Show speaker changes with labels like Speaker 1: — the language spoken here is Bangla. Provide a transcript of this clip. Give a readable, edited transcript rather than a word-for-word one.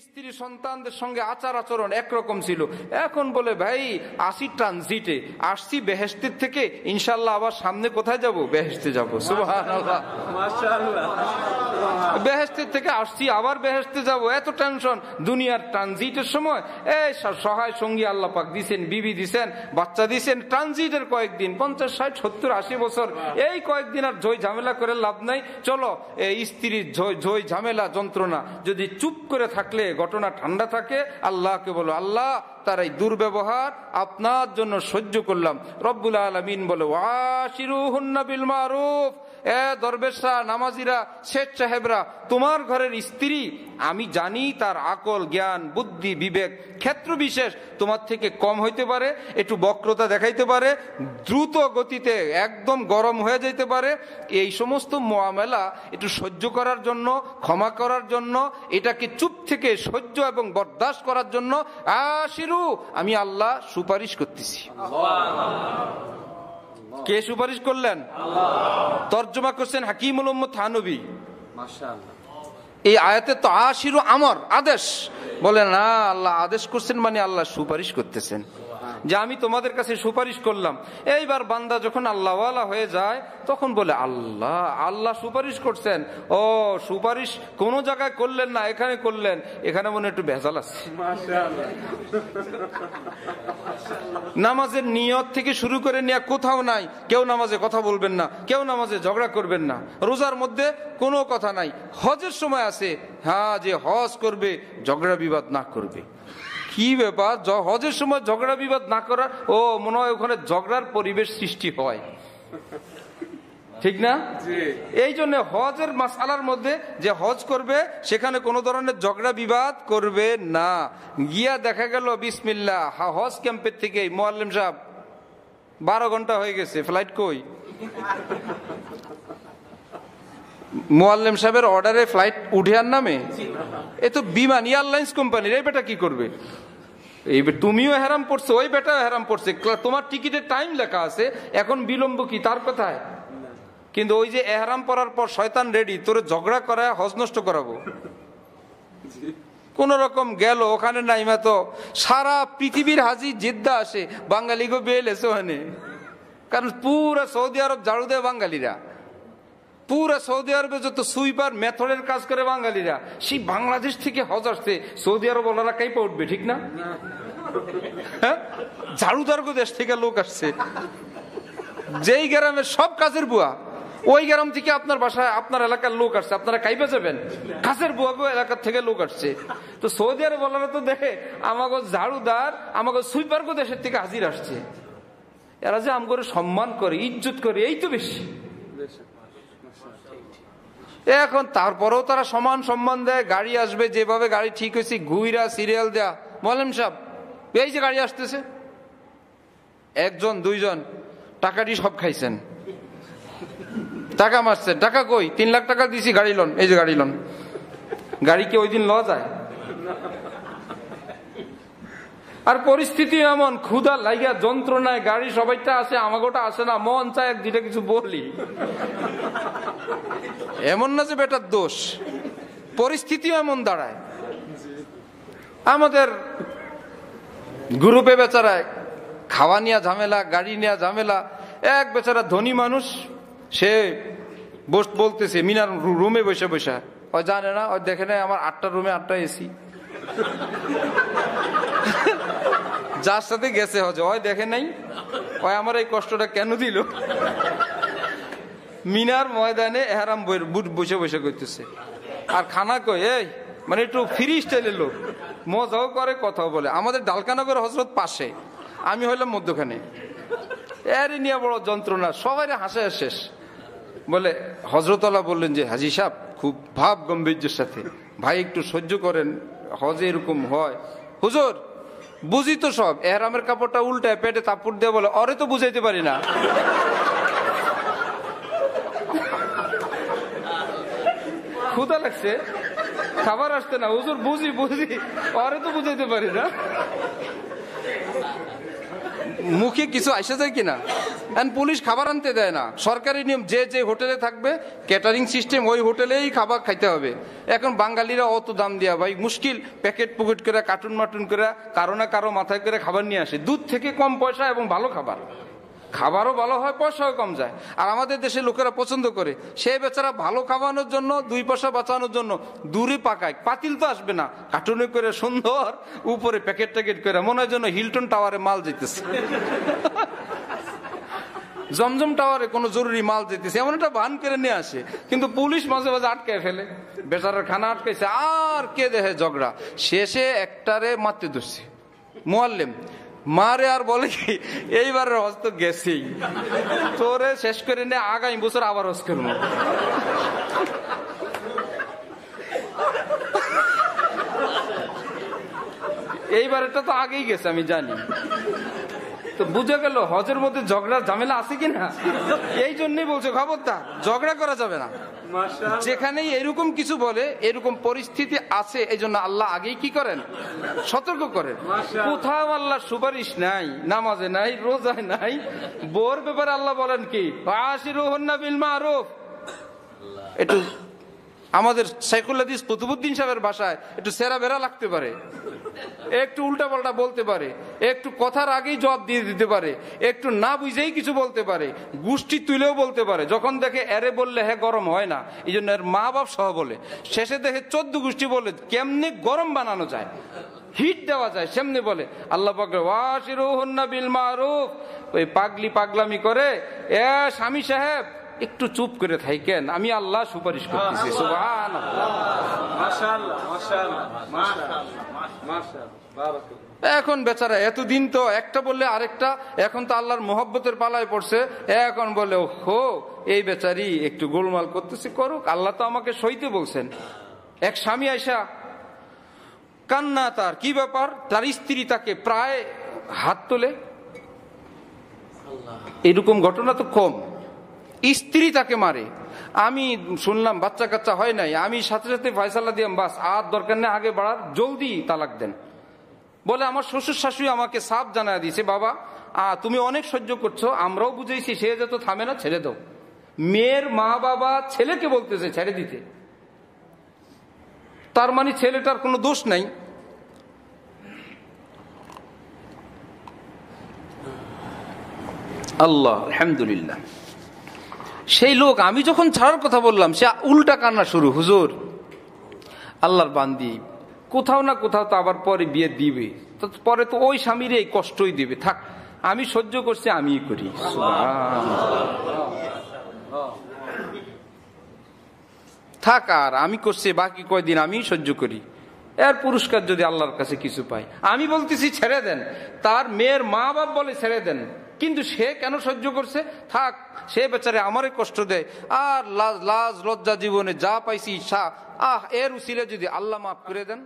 Speaker 1: স্ত্রী সন্তানদের সঙ্গে আচার আচরণ একরকম ছিল। এখন বলে ভাই আসি ট্রানজিটে, আসছি বেহেশতের থেকে, ইনশাল্লাহ আবার সামনে কোথায় যাব? বেহেশতে যাব। সুবহানাল্লাহ, মাশাআল্লাহ। বেহেশতের থেকে আসছি আবার বেহেশতে যাব, এত টেনশন। দুনিয়ার ট্রানজিটের সময় এই সহায় সঙ্গী আল্লাহ পাক দিছেন, বিবি দিছেন, বাচ্চা দিছেন। ট্রানজিটের কয়েকদিন, 50, 60, 70, 80 বছর, এই কয়েকদিন আর ঝই ঝামেলা করে লাভ নাই। চলো এই স্ত্রীর ঝই ঝামেলা যন্ত্রণা যদি চুপ করে থাকলে ঘটনা ঠান্ডা থাকে, আল্লাহকে বলো, আল্লাহ তার এই দুর্ব্যবহার আপনার জন্য সহ্য করলাম। রব্বুল আলামিন বলে ওয়াশিরুহুন্না বিল মারুফ। এ দরবেশরা, নামাজিরা, শেখ সাহেবরা, তোমার ঘরের স্ত্রী আমি জানি তার আকল, জ্ঞান, বুদ্ধি, বিবেক ক্ষেত্র বিশেষ তোমার থেকে কম হইতে পারে, একটু বক্রতা দেখাইতে পারে, দ্রুত গতিতে একদম গরম হয়ে যেতে পারে। এই সমস্ত মুআমালা একটু সহ্য করার জন্য, ক্ষমা করার জন্য, এটাকে চুপ থেকে সহ্য এবং বরদাস্ত করার জন্য আশিরু আমি আল্লাহ সুপারিশ করতেছি। কে সুপারিশ করলেন? তর্জমা করছেন হাকিমুল উম্মত থানবী। মাশাআল্লাহ। এই আয়াতে তো আশিরু আমর, আদেশ। বলে না, আল্লাহ আদেশ করছেন মানে আল্লাহ সুপারিশ করতেছেন যে আমি তোমাদের কাছে সুপারিশ করলাম। এইবার বান্দা যখন আল্লাহওয়ালা হয়ে যায় তখন বলে আল্লাহ, আল্লাহ সুপারিশ করছেন। ও সুপারিশ কোন জায়গায় করলেন না, এখানে করলেন, এখানে মনে একটু ভেজাল আছে। নামাজের নিয়ত থেকে শুরু করে নিয়ে কোথাও নাই, কেউ নামাজে কথা বলবেন না, কেউ নামাজে ঝগড়া করবেন না। রোজার মধ্যে কোনো কথা নাই। হজের সময় আছে, হ্যাঁ, যে হজ করবে ঝগড়া বিবাদ না করবে। কি ব্যাপার, হজের সময় ঝগড়া বিবাদ না করা? ও মনে হয় ওখানে ঝগড়ার পরিবেশ সৃষ্টি হয়, ঠিক না? এই জন্য হজের মাসআলার মধ্যে যে হজ করবে সেখানে কোনো ধরনের ঝগড়া বিবাদ করবে না। গিয়া দেখা গেল বিসমিল্লাহ, হজ ক্যাম্পের থেকে মুআল্লিম সাহেব 12 ঘন্টা হয়ে গেছে, ফ্লাইট কই? মুআল্লিম সাহেবের অর্ডারে ফ্লাইট উঠিয়ার নামে, এ তো বিমান এয়ারলাইন্স কোম্পানির। এই বেটা কি করবে? এই তুমিও হেরাম পড়ছো, ওই বেটা হেরাম পড়ছে। তোমার টিকিটের টাইম লেখা আছে, এখন বিলম্ব কি তার কথায়? কিন্তু ওই যে এহরাম পরার পর শয়তান রেডি তোরে ঝগড়া করায় হজ নষ্ট করাবো। কোন রকম গেল ওখানে, নাইমা তো সারা পৃথিবীর হাজি জিদ্দা আসে, বাঙালি গো বেল এসে ওখানে। কারণ পুরা সৌদি আরব ঝাড়ু দেয় বাঙালিরা, পুরা সৌদি আরবে যত সুইপার মেথডের কাজ করে বাঙালিরা। সেই বাংলাদেশ থেকে হজ আসছে, সৌদি আরব ওনারা কাইপা উঠবে, ঠিক না? হ্যাঁ, ঝাড়ুদার দেশ থেকে লোক আসছে, যেই গ্রামের সব কাজের বুয়া, ওই গ্রাম থেকে আপনার বাসায় আপনার এলাকার লোক আসছে, আপনারা কাইপা যাবেন? কাজের বুয়া গো এলাকার থেকে লোক আসছে। তো সৌদি আরব ওনারা তো দেখে আমাকে ঝাড়ুদার, আমাকে সুইপার গো দেশের থেকে হাজির আসছে, এরা যে আমগরে সম্মান করে, ইজ্জত করে, এই তো বেশি। এখন তারপরেও তারা সমান সম্মান দেয়। গাড়ি আসবে, যেভাবে গাড়ি ঠিক হয়েছে ঘুইরা সিরিয়াল দেয়া। মোয়াল্লিম সাহেব এই যে গাড়ি আসতেছে, 1 জন 2 জন টাকাটি সব খাইছেন, টাকা মারছেন। টাকা কই? 3 লাখ টাকা দিছি, গাড়ি লোন, এই যে গাড়ি লোন। গাড়ি কি ওই দিন লওয়া যায়? আর পরিস্থিতি এমন, ক্ষুধা লাইগা যন্ত্রণায় গাড়ি সবাইটা আসে, আমাগোটা আসে না। মন চায় 2টা কিছু বলি, এমন না যে বেটার দোষ, পরিস্থিতিও এমন দাঁড়ায়। আমাদের গ্রুপে বেচারায় খাওয়া নিয়ে ঝামেলা, গাড়ি নিয়ে ঝামেলা। এক বেচারা ধনী মানুষ, সে বলতেছে মিনার রুমে বসে বসে, ওই জানে না, ওই দেখে নেই আমার 8টা রুমে 8টা এসি। যার সাথে গেছে হজে ওই দেখে নাই, ওই আমার এই কষ্টটা কেন দিল। মিনার ময়দানে এহরাম বসে বসে করতেছে, আর খানা কই এই মানে একটু ফ্রি স্টাইলের লোক, মজাও করে কথাও বলে। আমাদের ডালকানগর হজরত পাশে, আমি হইলাম মধ্যখানে। এর নিয়ে বড় যন্ত্রণা, সবাই হাসে শেষ। বলে হজরতওয়ালা বললেন যে হাজি সাহেব খুব ভাব গম্ভীর্যের সাথে, ভাই একটু সহ্য করেন, হজে এরকম হয়। হুজুর বুঝি তো সব, এহরামের কাপড়টা উল্টায় পেটে তাপুর দিয়ে বলে, অরে তো বুঝাইতে পারি না। ক্ষুধা লাগছে, খাবার আসতে না, হুজুর বুঝি বুঝি, অরে তো বুঝাইতে পারি না। মুখে কিছু আসে যায় কিনা? পুলিশ খাবার আনতে দেয় না, সরকারি নিয়ম, যে যে হোটেলে থাকবে ক্যাটারিং সিস্টেম, ওই হোটেলেই খাবার খাইতে হবে। এখন বাঙালিরা অত দাম দিয়া ভাই মুশকিল, প্যাকেট পুকেট করে কার্টুন মার্টুন করে কারো না কারো মাথায় করে খাবার নিয়ে আসে, দুধ থেকে কম পয়সা এবং ভালো খাবার, খাবারও ভালো হয়, পয়সাও কম যায়। আর আমাদের দেশে লোকেরা পছন্দ করে, সে বেচারা ভালো খাওয়ানোর জন্য, 2 পয়সা বাঁচানোর জন্য দূরে পাকায়, পাতিল তো আসবে না, কার্টুনে করে সুন্দর উপরে প্যাকেট ট্যাকেট করে, মনে হয় যেন হিলটন টাওয়ারে মাল যেতেছে, জমজম টাওয়ারে কোনো জরুরি মাল যেতেছে, এমন একটা বান করে নিয়ে আসে। কিন্তু পুলিশ মাঝে মাঝে আটকায় ফেলে, বেচারার খানা আটকাইছে, আর কে দেখে ঝগড়া, শেষে একটারে মারতে ধরছে মুয়াল্লিম, মারে আর বলে কি এইবারের হজ তো গেছেই, তোরে শেষ করে নে, আগামী বছর আবার হজ করবো। এইবারটা তো আগেই গেছে আমি জানি। তো বুঝে গেল হজের মধ্যে ঝগড়ার ঝামেলা আছে কিনা। এই জন্যই বলছে খবরদার ঝগড়া করা যাবে না, যেখানেই এরকম কিছু বলে, এরকম পরিস্থিতি আছে, এই জন্য আল্লাহ আগেই কি করেন, সতর্ক করেন। কোথাও আল্লাহ সুপারিশ নাই, নামাজে নাই, রোজায় নাই, বোর ব্যাপারে আল্লাহ বলেন কি আশিরুহুন্না বিল মারুফ। একটু আমাদের সাইকুল হাদিস কুতুবউদ্দিন সাহেবের ভাষায় একটু সেরা বেরা লাগতে পারে, একটু উল্টা পাল্টা বলতে পারে, একটু কথার আগেই জবাব দিয়ে দিতে পারে, একটু না বুঝেই কিছু বলতে পারে, গোষ্ঠী তুলেও বলতে পারে। যখন দেখে এরে বললে হ্যাঁ গরম হয় না, এই জন্য এর মা বাপ সহ বলে, শেষে দেখে 14 গোষ্ঠী বলে কেমনে গরম বানানো যায়, হিট দেওয়া যায়, সেমনি বলে। আল্লাহ পাক ওয়াশিরুহুন্না বিল মারুফ, ওই পাগলি পাগলামি করে এ স্বামী সাহেব একটু চুপ করে থাকেন, আমি আল্লাহ সুপারিশ করতেছি। সুবহানাল্লাহ, মাশাআল্লাহ, মাশাআল্লাহ, মাশাআল্লাহ। এখন বেচারা এতদিন তো একটা বললে আরেকটা, এখন তো আল্লাহর মোহব্বতের পালায় পড়ছে, এখন বলে হো এই বেচারি একটু গোলমাল করতেছে, করুক, আল্লাহ তো আমাকে সইতে বলছেন। এক স্বামী আইসা কান্না, তার কি ব্যাপার, তার স্ত্রী তাকে প্রায় হাত তোলে, এরকম ঘটনা তো কম, স্ত্রী তাকে মারে। আমি শুনলাম বাচ্চা কাচ্চা হয় নাই, আমি সাথে সাথে ফয়সালা দিলাম, বাস আর দরকার নেই আগে বাড়ার, জলদি তালাক দেন। বলে আমার শ্বশুর শাশুড়ি আমাকে সাফ জানায় দিয়েছে, বাবা তুমি অনেক সহ্য করছো, আমরাও বুঝেছি, সে যত থামে না, ছেড়ে দাও। মেয়ের মা বাবা ছেলেকে বলতেছে ছেড়ে দিতে, তার মানে ছেলেটার কোনো দোষ নাই। আল্লাহ আলহামদুলিল্লাহ। সেই লোক আমি যখন ছাড়ার কথা বললাম, সে উল্টা কান্না শুরু, হুজুর আল্লাহর বান্দি, কোথাও না কোথাও তো আবার পরে বিয়ে দিবে, তো পরে তো ওই স্বামীর এই কষ্টই দিবে, থাক আমি সহ্য করছি, আমিই করি। থাক আর আমি করছি, বাকি কয়দিন আমি সহ্য করি, এর পুরস্কার যদি আল্লাহর কাছে কিছু পাই। আমি বলতেছি ছেড়ে দেন, তার মেয়ের মা বাপ বলে ছেড়ে দেন, কিন্তু সে কেন সহ্য করছে, থাক সে বেচারে আমারে কষ্ট দেয়, আর লাজ লজ্জা জীবনে যা পাইছি এর উসিলে যদি আল্লাহ মাফ করে দেন।